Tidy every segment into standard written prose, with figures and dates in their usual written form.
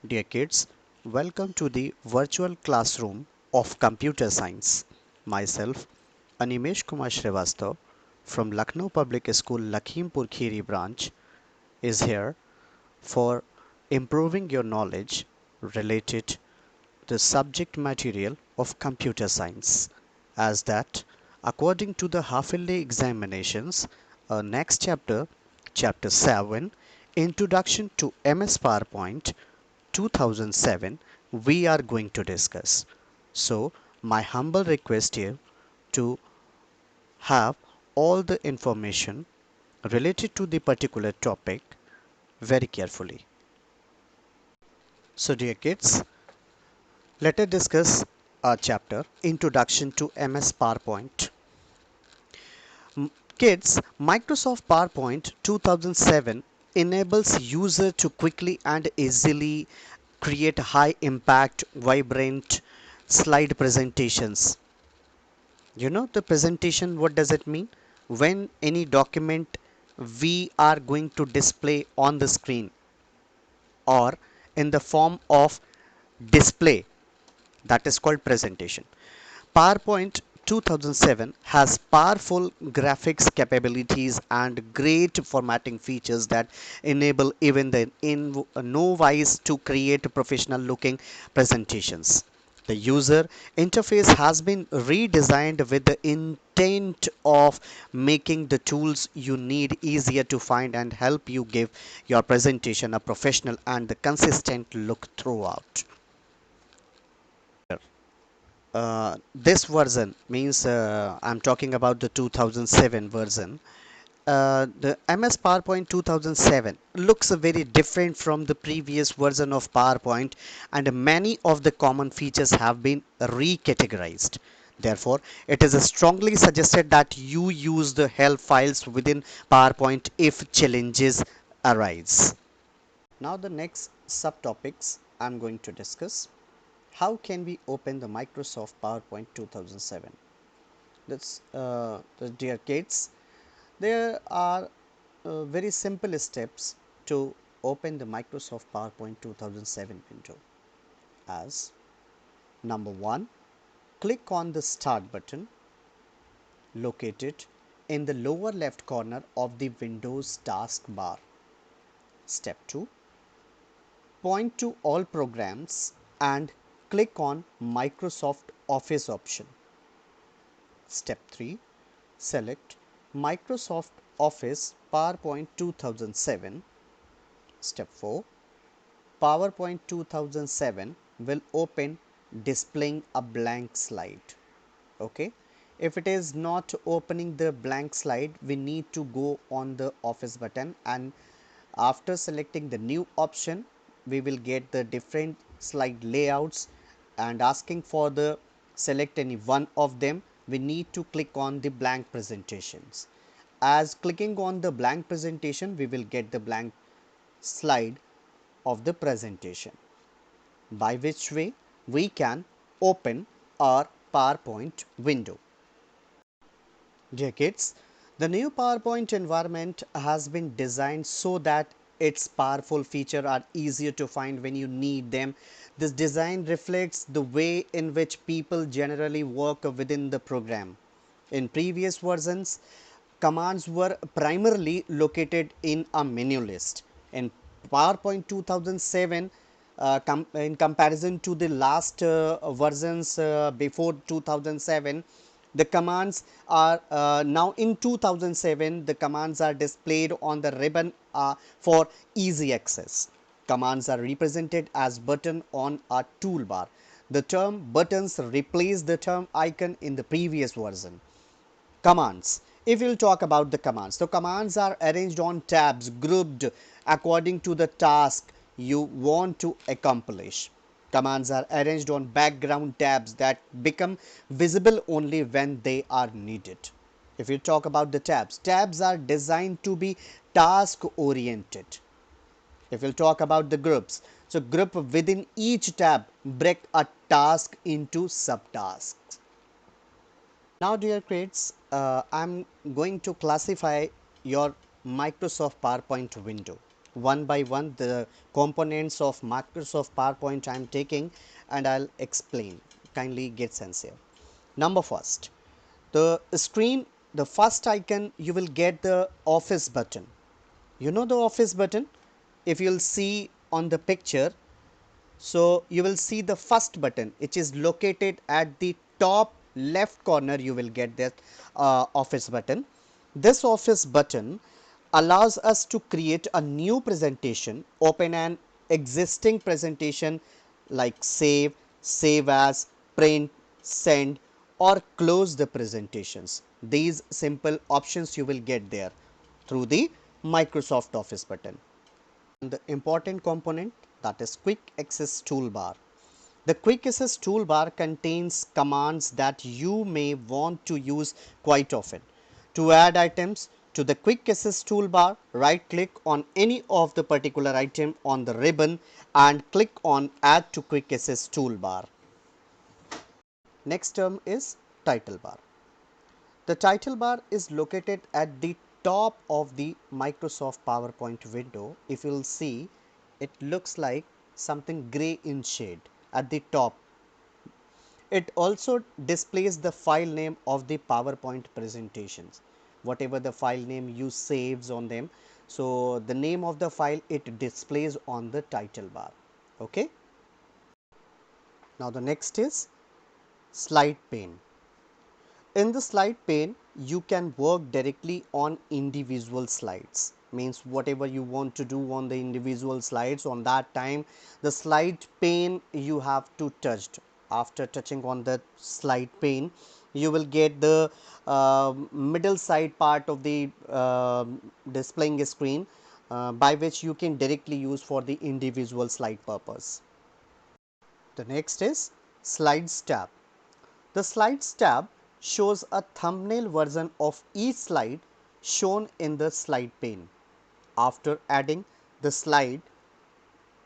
Dear kids, welcome to the virtual classroom of computer science. Myself, Animesh Kumar Srivastav from Lucknow Public School Lakhimpur Kheri branch is here for improving your knowledge related to the subject material of computer science. As that, according to the half-yearly examinations, next chapter, chapter 7, Introduction to MS PowerPoint 2007, we are going to discuss. So, my humble request here to have all the information related to the particular topic very carefully. So, dear kids, let us discuss our chapter Introduction to MS PowerPoint. Kids, Microsoft PowerPoint 2007 enables user to quickly and easily create high impact, vibrant slide presentations. You know the presentation, what does it mean? When any document we are going to display on the screen or in the form of display, that is called presentation. PowerPoint 2007 has powerful graphics capabilities and great formatting features that enable even the novice to create professional looking presentations. The user interface has been redesigned with the intent of making the tools you need easier to find and help you give your presentation a professional and consistent look throughout. This version means I'm talking about the 2007 version. The MS PowerPoint 2007 looks very different from the previous version of PowerPoint, and many of the common features have been recategorized. Therefore, it is strongly suggested that you use the help files within PowerPoint if challenges arise. Now the next subtopics I'm going to discuss. How can we open the Microsoft PowerPoint 2007? That's dear kids, there are very simple steps to open the Microsoft PowerPoint 2007 window. As number 1, click on the Start button located in the lower left corner of the Windows taskbar. Step 2, point to all programs and click on Microsoft Office option. Step 3, select Microsoft Office PowerPoint 2007. Step 4, PowerPoint 2007 will open displaying a blank slide. Okay, if it is not opening the blank slide, we need to go on the Office button, and after selecting the new option, we will get the different slide layouts, and asking for the select any one of them, we need to click on the blank presentations. As clicking on the blank presentation, we will get the blank slide of the presentation, by which way we can open our PowerPoint window. Dear kids, the new PowerPoint environment has been designed so that its powerful features are easier to find when you need them. This design reflects the way in which people generally work within the program. In previous versions, commands were primarily located in a menu list. In PowerPoint 2007, in comparison to the last versions before 2007, the commands are now in 2007, the commands are displayed on the ribbon for easy access. Commands are represented as button on a toolbar. The term buttons replaced the term icon in the previous version. Commands. If we'll talk about the commands, so commands are arranged on tabs grouped according to the task you want to accomplish. Commands are arranged on background tabs that become visible only when they are needed. If you talk about the tabs, tabs are designed to be task oriented. If we'll talk about the groups, so group within each tab break a task into subtasks. Now dear kids, I'm going to classify your Microsoft PowerPoint window. one by one the components of Microsoft PowerPoint I am taking, and I'll explain. Kindly get sense here. Number first, the screen, the first icon you will get the office button. You know the office button? If you'll see on the picture, so you will see the first button which is located at the top left corner. You will get that office button. This office button allows us to create a new presentation, open an existing presentation like save, save as, print, send, or close the presentations. These simple options you will get there through the Microsoft Office button. The important component, that is quick access toolbar. The quick access toolbar contains commands that you may want to use quite often. To add items to the quick access toolbar, right click on any of the particular item on the ribbon and click on add to quick access toolbar. Next term is title bar. The title bar is located at the top of the Microsoft PowerPoint window. If you will see, it looks like something gray in shade at the top. It also displays the file name of the PowerPoint presentations, whatever the file name you saves on them. So, the name of the file it displays on the title bar. Okay. Now, the next is slide pane. In the slide pane, you can work directly on individual slides. Means whatever you want to do on the individual slides, on that time the slide pane you have to touch. After touching on the slide pane, you will get the middle side part of the displaying screen by which you can directly use for the individual slide purpose. The next is slides tab. The slides tab shows a thumbnail version of each slide shown in the slide pane. After adding the slide,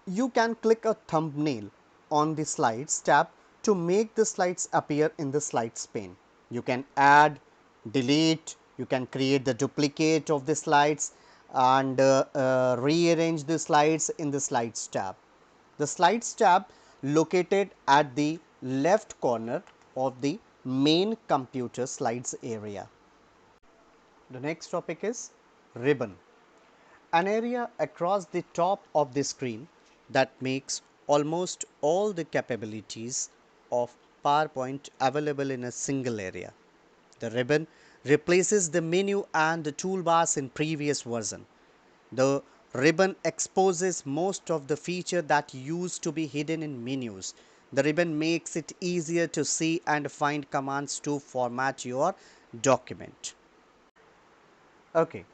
you can click a thumbnail on the slides tab to make the slides appear in the slides pane. You can add, delete, you can create the duplicate of the slides and rearrange the slides in the slides tab. The slides tab located at the left corner of the main computer slides area. The next topic is ribbon, an area across the top of the screen that makes almost all the capabilities of PowerPoint available in a single area. The ribbon replaces the menu and the toolbars in previous version. The ribbon exposes most of the feature that used to be hidden in menus. The ribbon makes it easier to see and find commands to format your document. Okay.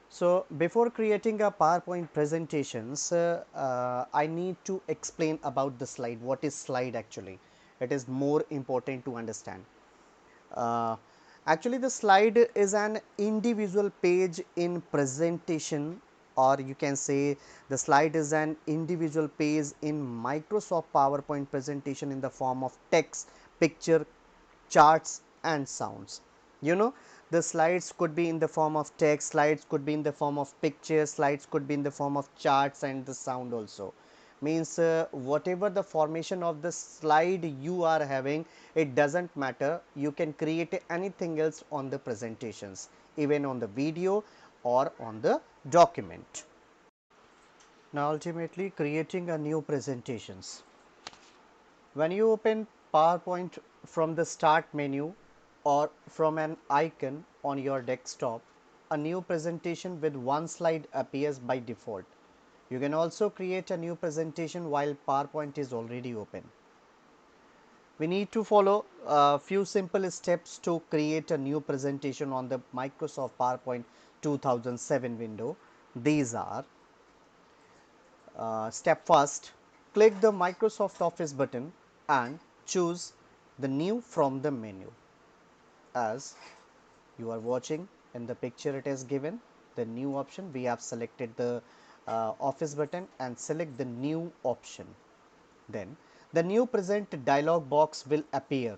So, before creating a PowerPoint presentations, I need to explain about the slide. What is slide actually? It is more important to understand. Uh, Actually, the slide is an individual page in presentation, or you can say the slide is an individual page in Microsoft PowerPoint presentation in the form of text, picture, charts and sounds. You know, the slides could be in the form of text, slides could be in the form of pictures, slides could be in the form of charts and the sound also. Means whatever the formation of the slide you are having, it doesn't matter, you can create anything else on the presentations, even on the video or on the document. Now ultimately creating a new presentations. When you open PowerPoint from the start menu or from an icon on your desktop, a new presentation with one slide appears by default. You can also create a new presentation while PowerPoint is already open. We need to follow a few simple steps to create a new presentation on the Microsoft PowerPoint 2007 window. These are step first, click the Microsoft Office button and choose the new from the menu. As you are watching in the picture, it is given the new option. We have selected the Office button and select the new option. Then the new present dialog box will appear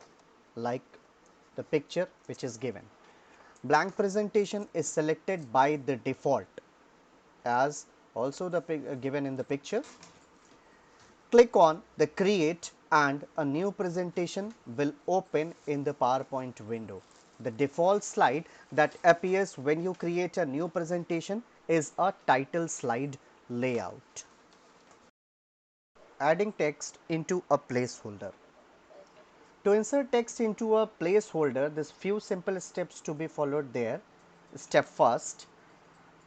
like the picture which is given. Blank presentation is selected by the default, as also given in the picture. Click on the create and a new presentation will open in the PowerPoint window. The default slide that appears when you create a new presentation is a title slide layout. Adding text into a placeholder. To insert text into a placeholder, there's few simple steps to be followed there. Step first,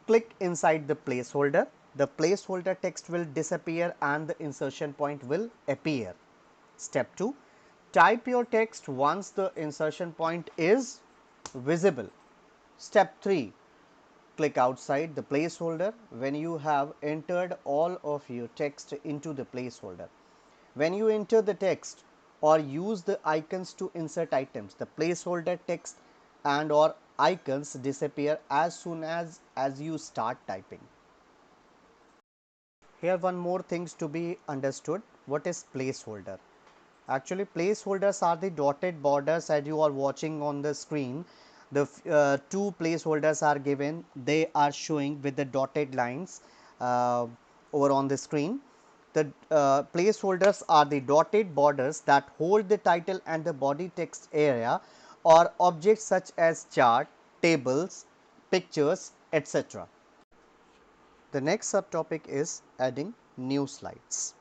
click inside the placeholder. The placeholder text will disappear and the insertion point will appear. Step 2, type your text once the insertion point is visible. Step 3, click outside the placeholder when you have entered all of your text into the placeholder. When you enter the text or use the icons to insert items, the placeholder text and or icons disappear as soon as you start typing. Here one more things to be understood. What is placeholder? Actually, placeholders are the dotted borders as you are watching on the screen. The two placeholders are given. They are showing with the dotted lines over on the screen. The placeholders are the dotted borders that hold the title and the body text area or objects such as chart, tables, pictures, etc. The next subtopic is adding new slides.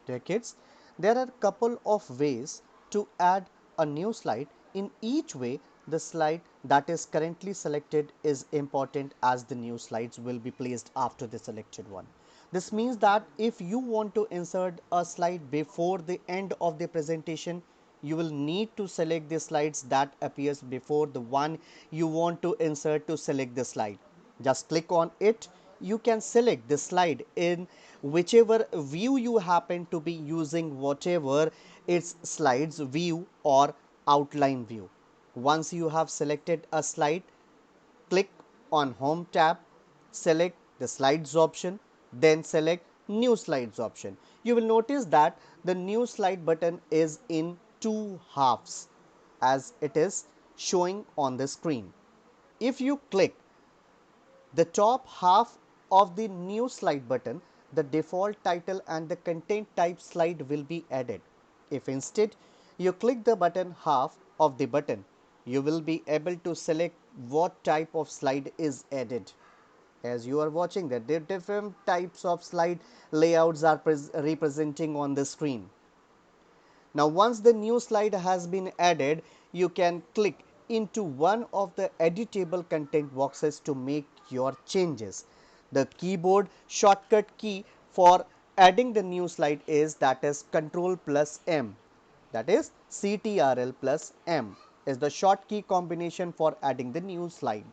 Dear kids, there are a couple of ways to add a new slide. In each way, the slide that is currently selected is important as the new slides will be placed after the selected one. This means that if you want to insert a slide before the end of the presentation, you will need to select the slides that appears before the one you want to insert to select the slide. Just click on it. You can select the slide in whichever view you happen to be using, whatever its slides view or outline view. Once you have selected a slide, click on home tab, select the slides option, then select new slides option. You will notice that the new slide button is in two halves as it is showing on the screen. If you click the top half of the new slide button, the default title and the content type slide will be added. If instead you click the button half of the button, you will be able to select what type of slide is added. As you are watching that, the different types of slide layouts are representing on the screen. Now, once the new slide has been added, you can click into one of the editable content boxes to make your changes. The keyboard shortcut key for adding the new slide is that is Ctrl plus M, that is Ctrl plus M is the short key combination for adding the new slide.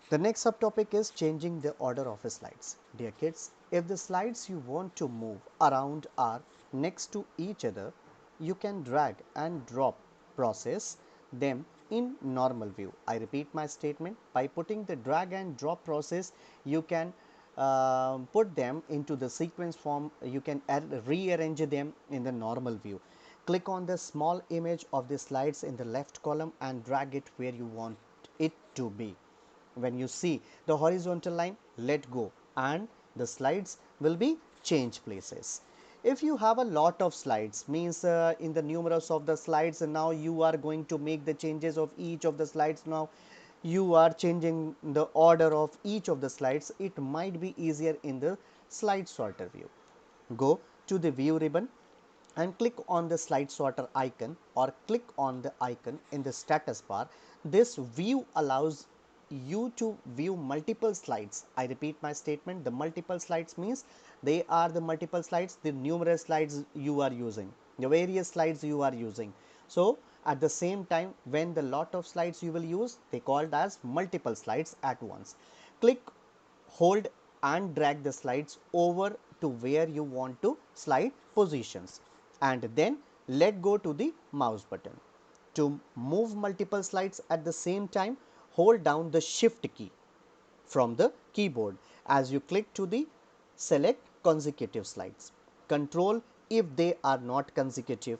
The next subtopic is changing the order of the slides. Dear kids, if the slides you want to move around are next to each other, you can drag and drop process them in normal view. I repeat my statement, by putting the drag and drop process, you can put them into the sequence form, you can rearrange them in the normal view. Click on the small image of the slides in the left column and drag it where you want it to be. When you see the horizontal line, let go and the slides will be change places. If you have a lot of slides, means in the numerous of the slides, and now you are going to make the changes of each of the slides, now you are changing the order of each of the slides, it might be easier in the slide sorter view. Go to the view ribbon and click on the slide sorter icon or click on the icon in the status bar. This view allows you to view multiple slides. I repeat my statement, the multiple slides means they are the multiple slides, the numerous slides you are using, the various slides you are using. So, at the same time, when the lot of slides you will use, they called as multiple slides at once. Click, hold and drag the slides over to where you want to slide positions and then let go to the mouse button. To move multiple slides at the same time, hold down the shift key from the keyboard as you click to the select consecutive slides. Control if they are not consecutive,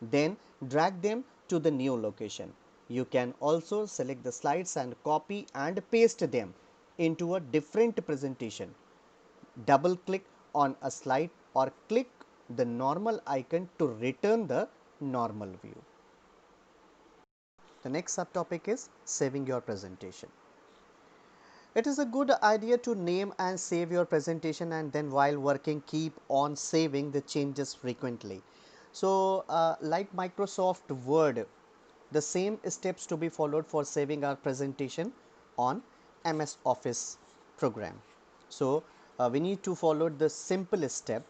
then drag them to the new location. You can also select the slides and copy and paste them into a different presentation. Double click on a slide or click the normal icon to return the normal view. The next subtopic is saving your presentation. It is a good idea to name and save your presentation, and then while working keep on saving the changes frequently. So, like Microsoft Word, the same steps to be followed for saving our presentation on MS Office program. So, we need to follow the simple step.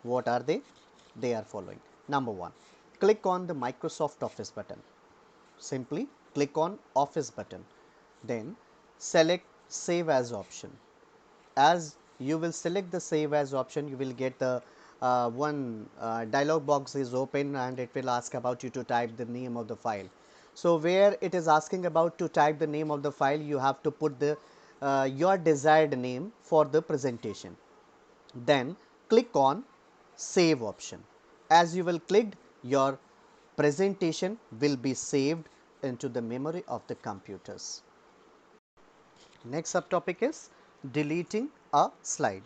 What are they? They are following. Number one, click on the Microsoft Office button. Simply click on Office button, then select Save As option. As you will select the Save As option, you will get the one dialog box is open, and it will ask about you to type the name of the file. So, where it is asking about to type the name of the file, you have to put the your desired name for the presentation. Then click on Save option. As you will click, your presentation will be saved into the memory of the computers. Next subtopic is deleting a slide.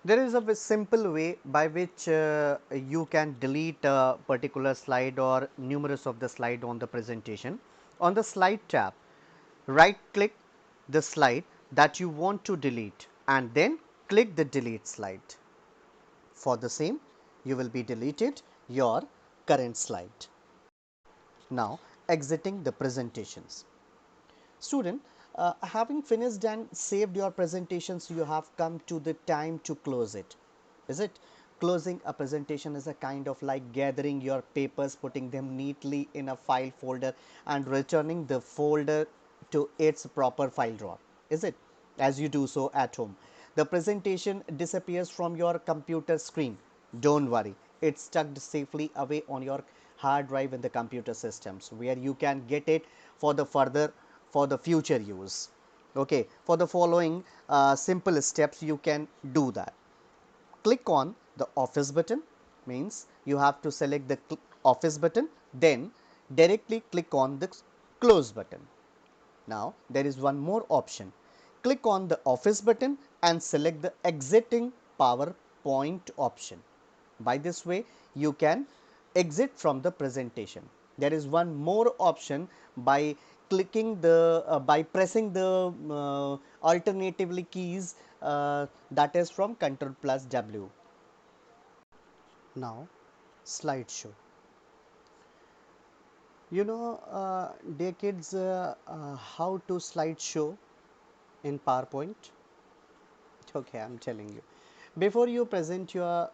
There is a simple way by which you can delete a particular slide or numerous of the slide on the presentation. On the slide tab, right click the slide that you want to delete and then click the delete slide. For the same, you will be deleted your current slide. Now, exiting the presentations. Student, having finished and saved your presentations, you have come to the time to close it. Is it? Closing a presentation is a kind of like gathering your papers, putting them neatly in a file folder and returning the folder to its proper file drawer. Is it? As you do so at home. The presentation disappears from your computer screen. Don't worry, it's tucked safely away on your hard drive in the computer systems, where you can get it for the further for the future use. Okay, for the following simple steps you can do that. Click on the Office button, means you have to select the Office button, then directly click on the Close button. Now, there is one more option. Click on the Office button and select the Exiting PowerPoint option. By this way, you can exit from the presentation. There is one more option by clicking the by pressing the alternatively keys, that is from Ctrl plus W. Now, slideshow. You know, dear kids, how to slideshow in PowerPoint? Okay, I'm telling you. Before you present your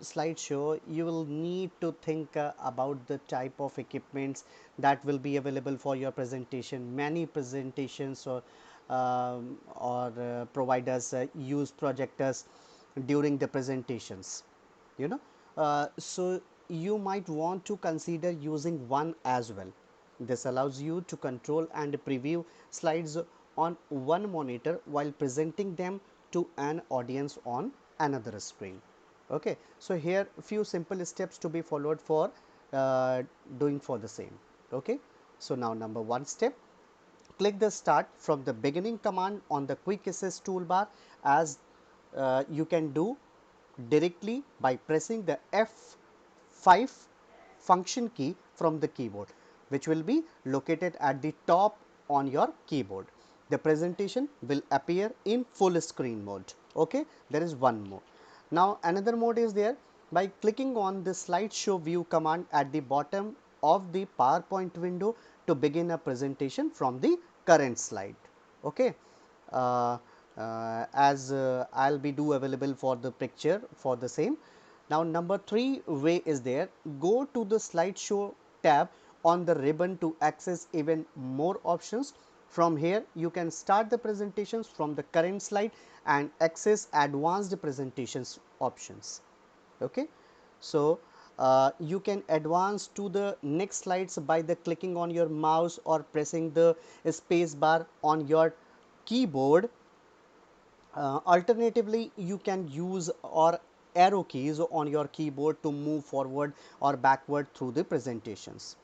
slideshow, you will need to think about the type of equipments that will be available for your presentation. Many presentations or providers use projectors during the presentations. You know, so you might want to consider using one as well. This allows you to control and preview slides on one monitor while presenting them to an audience on another screen. Okay, so here few simple steps to be followed for doing for the same. Okay, so now number one step, click the start from the beginning command on the quick access toolbar, as you can do directly by pressing the F5 function key from the keyboard, which will be located at the top on your keyboard. The presentation will appear in full screen mode. Okay, there is one more. Now, another mode is there by clicking on the slideshow view command at the bottom of the PowerPoint window to begin a presentation from the current slide. Okay. As I'll be do available for the picture for the same. Now, number 3 way is there. Go to the slideshow tab on the ribbon to access even more options. From here, you can start the presentations from the current slide and access advanced presentations options. Okay. So, you can advance to the next slides by the clicking on your mouse or pressing the space bar on your keyboard. Alternatively, you can use or arrow keys on your keyboard to move forward or backward through the presentations.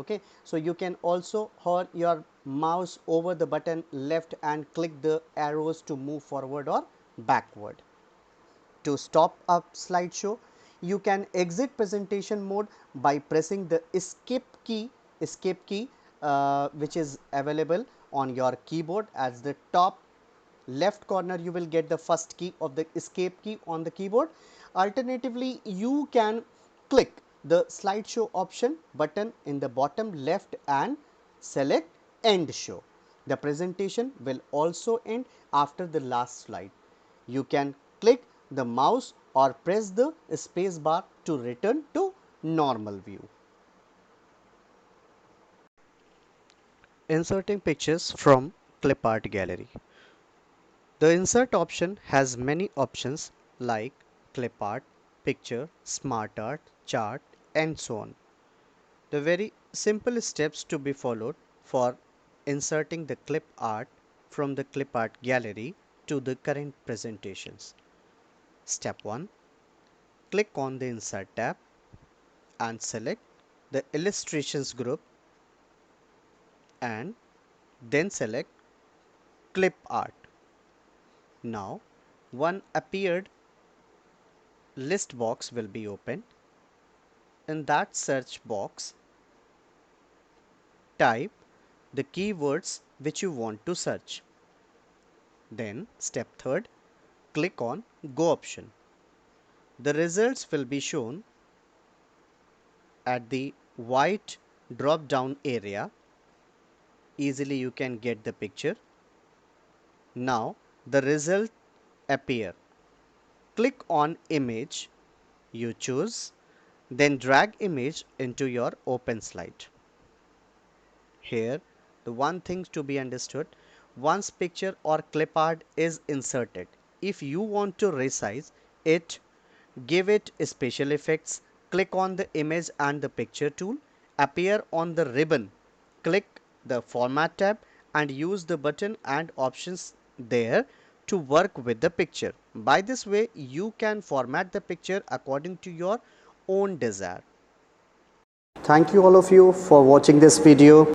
Okay, so you can also hold your mouse over the button left and click the arrows to move forward or backward. To stop a slideshow, you can exit presentation mode by pressing the escape key, which is available on your keyboard. As the top left corner, you will get the first key of the escape key on the keyboard. Alternatively, you can click the slideshow option button in the bottom left and select end show. The presentation will also end after the last slide. You can click the mouse or press the space bar to return to normal view. Inserting pictures from clip art gallery. The insert option has many options like clip art, picture, smart art, chart, and so on. The very simple steps to be followed for inserting the clip art from the clip art gallery to the current presentations. Step 1. Click on the Insert tab and select the Illustrations group and then select Clip Art. Now, one appeared list box will be opened. In that search box, type the keywords which you want to search. Then, step 3, click on Go option. The results will be shown at the white drop down area. Easily you can get the picture. Now the result appear. Click on image you choose, then drag image into your open slide. Here the one thing to be understood, once picture or clip art is inserted, if you want to resize it, give it special effects, click on the image and the picture tool, appear on the ribbon, click the format tab and use the button and options there to work with the picture. By this way you can format the picture according to your own desire. Thank you all of you for watching this video.